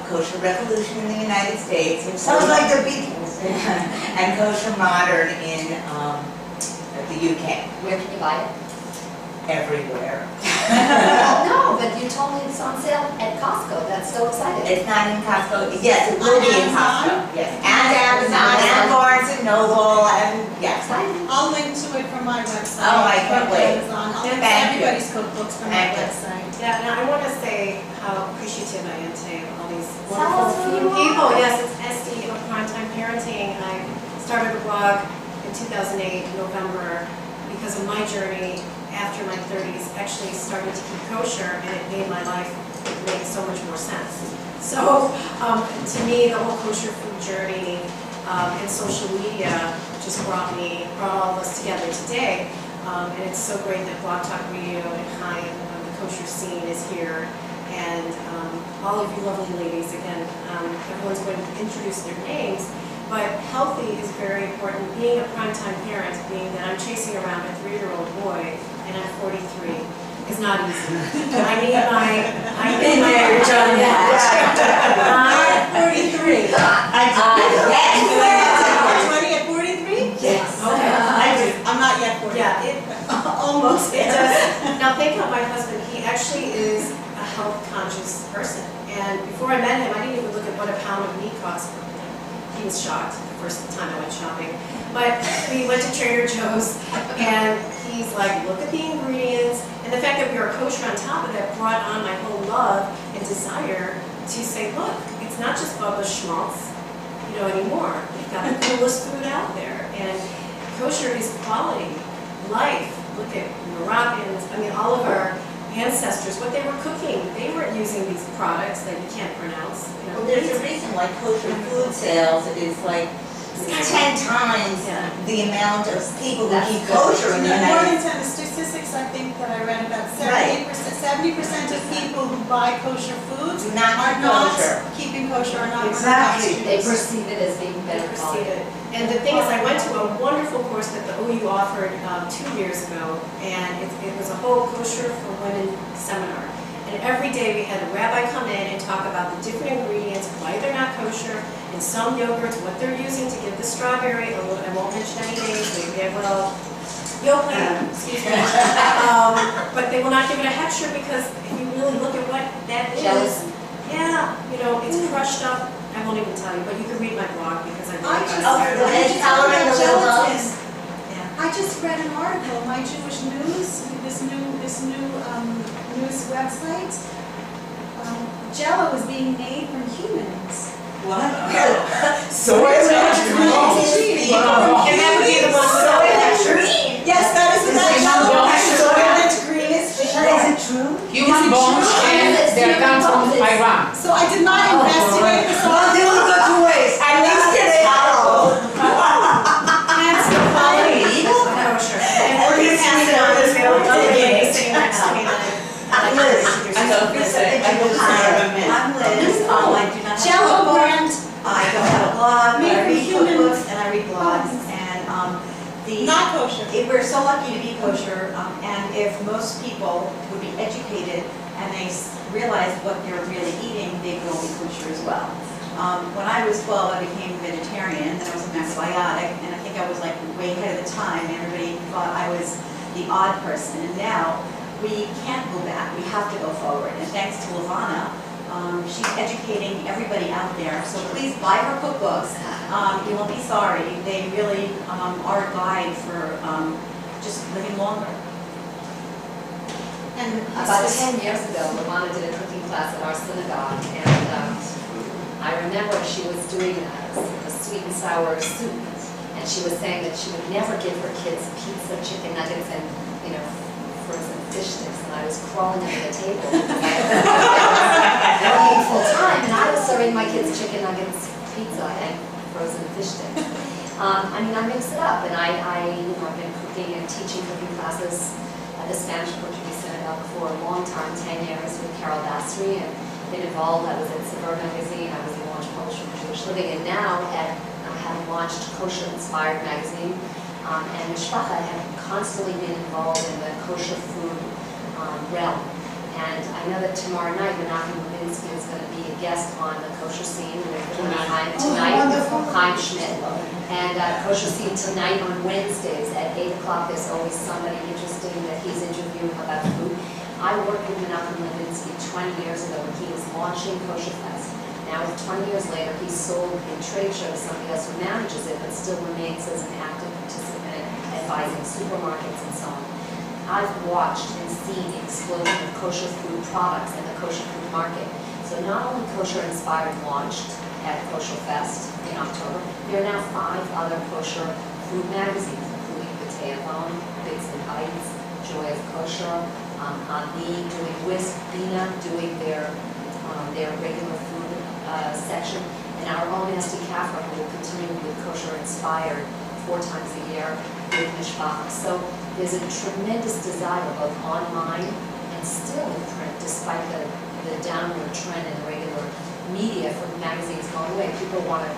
Kosher Revolution in the United States. Sounds like the Beatles. And Kosher Modern in the UK. Where can you buy it? Everywhere. No, but you told me it's on sale at Costco. That's so exciting. It's not in Costco. Yes, it will be in Costco. Yes, and Amazon, and Barnes and Noble, and yes. Exciting. I'll link to it from my website. Oh, I can't wait. Amazon. I'll link to Thank you. everybody's cookbooks from my Thank you. website. Yeah, and I want to say how appreciative I am today of all these Tell us who you wonderful people. are. Yes, it's Esty of Primetime Parenting. I started a blog in 2008, November, because of my journey after my 30s, actually started to keep kosher, and it made my life make so much more sense. So, to me, the whole kosher food journey and social media just brought all of us together today. And it's so great that Blog Talk Radio and Chaim, the kosher scene, is here. And all of you lovely ladies, again, everyone's going to introduce their names. But healthy is very important. Being a primetime parent, being that I'm chasing around a 3-year-old boy and I'm 43, is not easy. I need my John. I'm 43. Yes. 20 at 43? Yes. Okay. I'm not yet 40. Yeah, Almost. it does. Now think of my husband. He actually is a health conscious person. And before I met him, I didn't even look at what a pound of meat cost per pound. He was shocked the first time I went shopping. But we went to Trader Joe's and he's like, look at the ingredients. And the fact that we were kosher on top of that brought on my whole love and desire to say, look, it's not just Bubba Schmaltz, anymore. We've got the coolest food out there. And kosher is quality, life. Look at Moroccans, all of our ancestors, what they were cooking. They weren't using these products that you can't pronounce. Well, there's a reason why kosher food sales is like 10 times the amount of people who keep kosher in the More United than 10, the statistics I think that I read about Right. 70% of people who buy kosher foods Do not are keep not kosher. keeping kosher, are not Exactly. They perceive it as being better Perceive quality. it. And the thing is, I went to a wonderful course that the OU offered 2 years ago, and it was a whole kosher for women seminar. And every day we had a rabbi come in and talk about the different ingredients, why they're not kosher, and some yogurts, what they're using to give the strawberry. I won't mention any names, maybe I will. Yoplait, excuse me. But they will not give it a hechsher because if you really look at what that is, Gelatin. yeah, it's crushed up. I won't even tell you, but you can read my blog because I I really just- got Oh, it. and tell her in the little Gelatin. notes. I just read an article, My Jewish News, this new news website. Jello is being made from humans. What? Soy extreme. And that would be the one with Soy the extreme. Yes, that is what Is it true? Human bones and they come from Iran. So I did not investigate this. Well, they will go two ways. At least it's helpful. That's the quality of kosher. And we're going to pass it on as well. Sitting next to me. I'm Liz. I'm Liz. I'm Liz. I do not have a Jello cookbook. brand. I don't have a blog, but I Made read from humans. cookbooks and I read blogs. And Not kosher. we're so lucky to be kosher, and if most people would be educated and they realize what they're really eating, they will be kosher as well. When I was 12, I became vegetarian, and I was a macrobiotic, and I think I was like way ahead of the time. Everybody thought I was the odd person, and now we can't go back. We have to go forward. And thanks to Lavana, she's educating everybody out there. So please buy her cookbooks. You won't be sorry. They really are a guide for just living longer. And About 10 years ago, Lamana did a cooking class at our synagogue, and I remember she was doing a sweet and sour soup, and she was saying that she would never give her kids pizza, chicken nuggets, and frozen fish sticks, and I was crawling under the table because I was working full time, and I was serving my kids chicken nuggets, pizza, and frozen fish sticks. I mix it up, and I've been cooking and teaching cooking classes at the Spanish Portuguese Synagogue for a long time, 10 years with Carol Dassery, and been involved. I was at Sever Magazine, I was the launch publisher for Jewish Living, and now I have launched Kosher Inspired Magazine, and Mishpacha, I have constantly been involved in the kosher food realm. And I know that tomorrow night, Menachem Levinsky is going to be at guest on the Kosher Scene with Tonight. Chaim Schmidt. And Kosher Scene tonight on Wednesdays at 8 o'clock, there's always somebody interesting that he's interviewing about food. I worked with Menachem Levinsky 20 years ago when he was launching Kosher Fest. Now, 20 years later, he's sold in trade shows to somebody else who manages it, but still remains as an active participant, advising supermarkets and so on. I've watched and seen the explosion of kosher food products in the kosher food market. So not only Kosher Inspired launched at Kosher Fest in October, there are now 5 other kosher food magazines, including B'Teavon, Bits and Bites, Joy of Kosher, Ani doing Whisk, Bina doing their regular food section, and our own Esty Kaffer, who will continue with Kosher Inspired 4 times a year with Mishpacha. So there's a tremendous desire both online and still in print, despite the downward trend in the regular media for magazines going away. People want to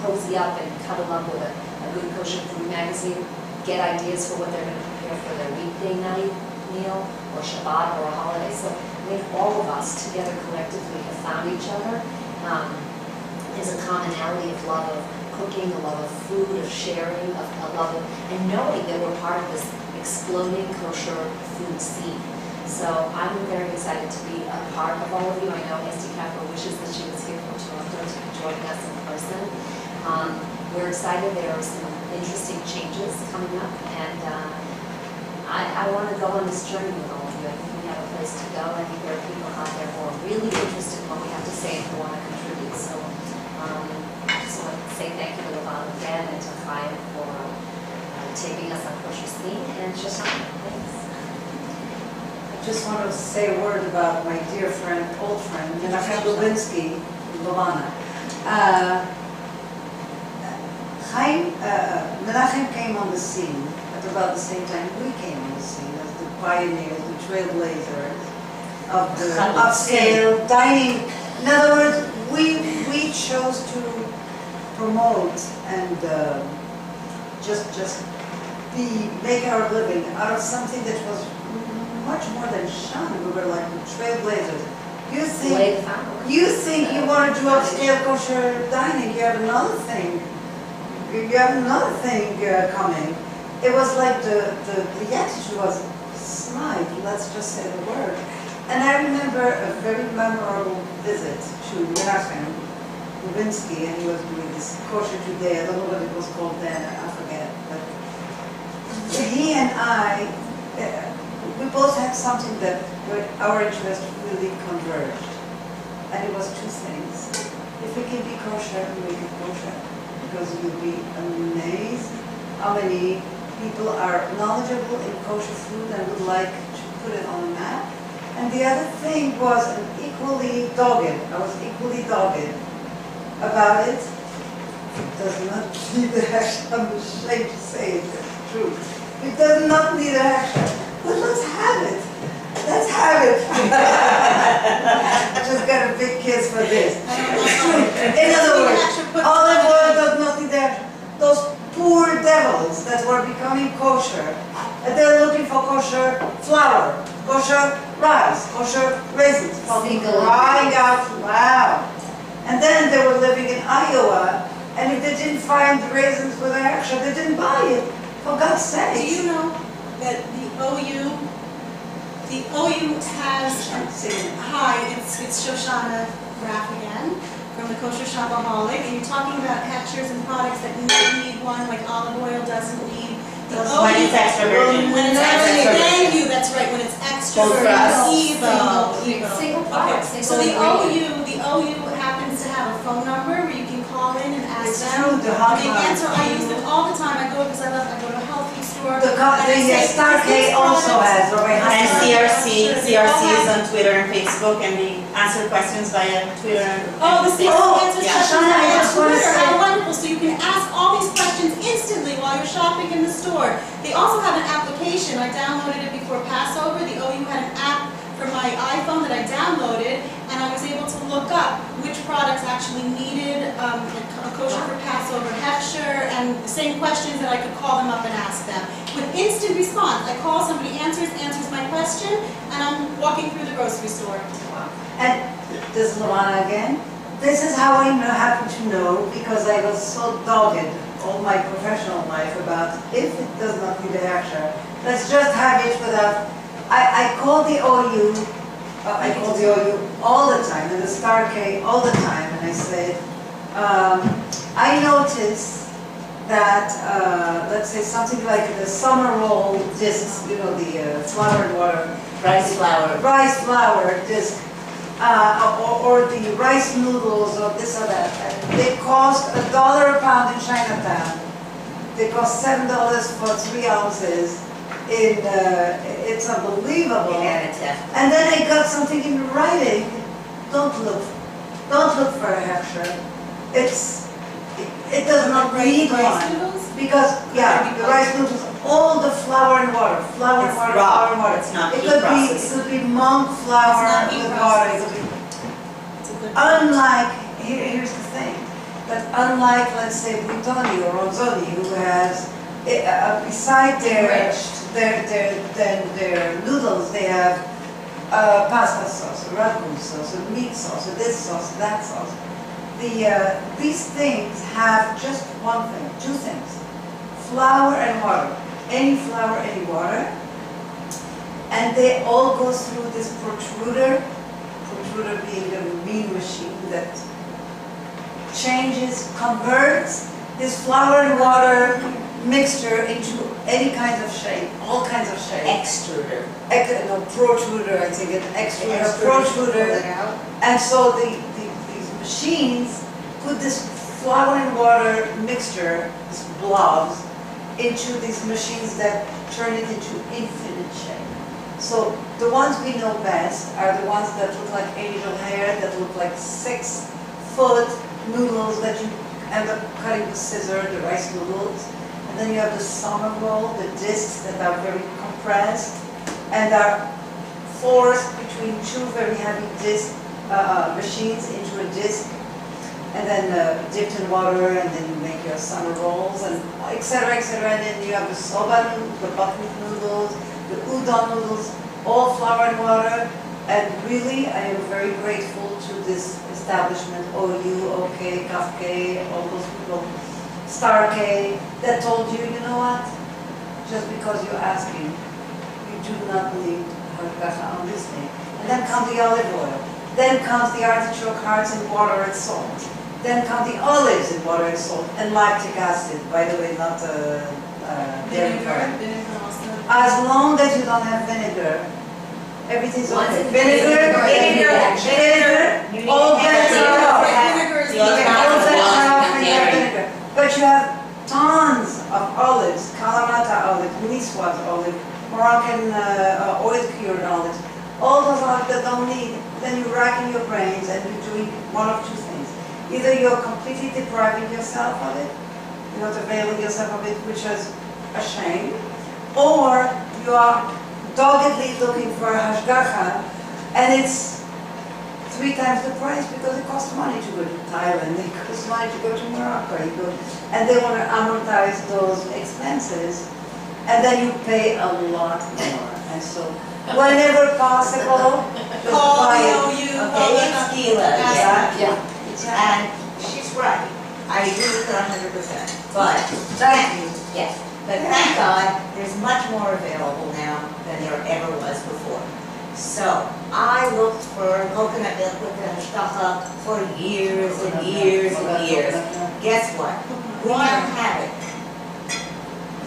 cozy up and cuddle up with a good kosher food magazine, get ideas for what they're going to prepare for their weekday night meal or Shabbat or a holiday. So I think all of us together collectively have found each other. There's a commonality of love of cooking, a love of food, of sharing, of a love of, and knowing that we're part of this exploding kosher food scene. So I'm very excited to be a part of all of you. I know Esty Kaffer wishes that she was here from Toronto to be joining us in person. We're excited. There are some interesting changes coming up, and I want to go on this journey with all of you. I think we have a place to go. I think there are people out there who are really interested in what we have to say and who want to contribute. So I just want to say thank you to Levon again and to Chaim for taking us on Kosher Scene, and Shoshana, thanks. I just want to say a word about my dear friend, old friend, Menachem Levinsky, Levana. Menachem came on the scene at about the same time we came on the scene as the pioneers, the trailblazers of the upscale dining. In other words, we chose to promote and just make our living out of something that was much more than shun. We were like trailblazers. You think you want to do upscale kosher dining? You have another thing. You have another thing coming. It was like the attitude was snide. Let's just say the word. And I remember a very memorable visit to Menachem Levinsky, and he was doing this Kosher Today. I don't know what it was called then. I forget. But he and I, we both had something that where our interests really converged. And it was 2 things. If we can be kosher, we make it kosher. Because you'll be amazed how many people are knowledgeable in kosher food and would like to put it on a map. And the other thing was I was equally dogged about it. It does not need action. I'm ashamed to say it, it's true. It does not need action. But let's have it. Let's have it. I just got a big kiss for this. It's true. In other words, olive oil does not need action. Those poor devils that were becoming kosher, they're looking for kosher flour, kosher rice, kosher raisins, crying out loud. And then they were living in Iowa, and if they didn't find the raisins with action, they didn't buy it. For God's sake. Do you know that the OU has, hi, it's Shoshana Graff again, from the Kosher Shopaholic, and you're talking about textures and products that need one, like olive oil doesn't need. When it's extra virgin. When it's extra, thank you, that's right, when it's extra Both for virgin. us. Single product, Okay, single so ingredient. the OU happens to have a phone number where you can call in and ask It's them. true, the hotline. They answer, I use it all the time, I go to a health food store. The and I say, Star "Is K this also product-" has, Rabbi And Hassan. CRC is on Twitter and Facebook, and we answer questions via Twitter and Oh, the Facebook. CRC answers Yeah. questions Shana, I on just wanna Twitter, say- how wonderful, so you can ask all these questions instantly while you're shopping in the store. They also have an application, I downloaded it before Passover, the OU had an app for my iPhone that I downloaded, and I was able to look up which products actually needed a kosher for Passover hefsher, and and the same questions that I could call them up and ask them. With instant response, I call somebody, answers my question, and I'm walking through the grocery store. And this is Luana again. This is how I happen to know, because I was so dogged all my professional life about if it does not need a hechsher, let's just have it without. I call the OU. I call the OU all the time, and the Star K all the time, and I said, I notice that, let's say something like the summer roll discs, you know, the flour and water, Rice flour disc, or the rice noodles or this or that. They cost $1 a pound in Chinatown. They cost $7 for 3 ounces. It's unbelievable. And then I got something in writing. Don't look for a hechsher. It does not need one. Because, yeah, the rice noodles, all the flour and water, flour and water. It's not It heat could processed. be monk flour It's not heat with water. processed. It could be, It's a good unlike, here's the thing, that unlike, let's say, Buitoni or Ronzoni, who has, beside their noodles, they have pasta sauce, ragu sauce, meat sauce, this sauce, that sauce. These things have just one thing, two things, flour and water. Any flour, any water, and they all go through this protruder being a mean machine that converts this flour and water mixture into any kind of shape, all kinds of shapes. Extruder. No, protruder, I think, an extruder, protruder. And so these machines put this flour and water mixture, these blobs, into these machines that turn it into infinite shape. So the ones we know best are the ones that look like angel hair, that look like 6-foot noodles that you end up cutting with scissors, the rice noodles. And then you have the summer roll, the discs that are very compressed and are forced between two very heavy disc machines into a disc, and then dipped in water, and then you make your summer rolls, and etc., etc. And then you have the soba noodles, the buckwheat noodles, the udon noodles, all flour and water. And really, I am very grateful to this establishment, OU, OK, Kafke, all those people, Star K, that told you, you know what, just because you're asking, you do not need hashgacha on this thing. And then comes the olive oil. Then comes the artichoke hearts in water and salt. Then come the olives in water and salt, and lactic acid, by the way, not dairy product. Vinegar also. As long as you don't have vinegar, everything's Once okay. it's Vinegar, all bets are off. Vinegar is All the- bets are off when you have vinegar. But you have tons of olives, Kalamata olive, Niswas olive, Moroccan oil cured olives. All those olives that don't need, then you're racking your brains and you're doing one of two things. Either you're completely depriving yourself of it, you're not availing yourself of it, which is a shame, or you are doggedly looking for a hashgacha, and it's 3 times the price because it costs money to go to Thailand, it costs money to go to Morocco, and they want to amortize those expenses, and then you pay a lot more. And so, whenever possible, just Call buy the it. OU, Okay, it's Gila, Ask yeah. them. And she's right. I agree with her 100%. But, Thank you. yes, but thank God, there's much more available now than there ever was before. So, I looked for coconut milk with the hashgacha for years and years and years. Guess what? We now have it.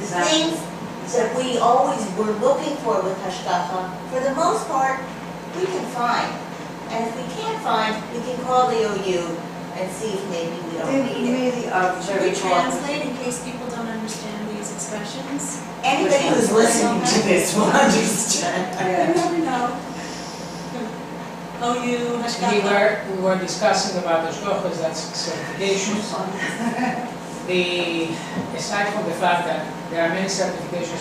The things that we always were looking for with hashgacha, for the most part, we can find. And if we can't find, we can call the OU and see if maybe we don't They need it. really are Should very we cooperative. translate in case people don't understand these expressions? Anybody who's listening to this will understand. You Yeah. never know. OU, hashgacha. We were discussing about the shkochas, that's certifications. Aside from the fact that there are many certifications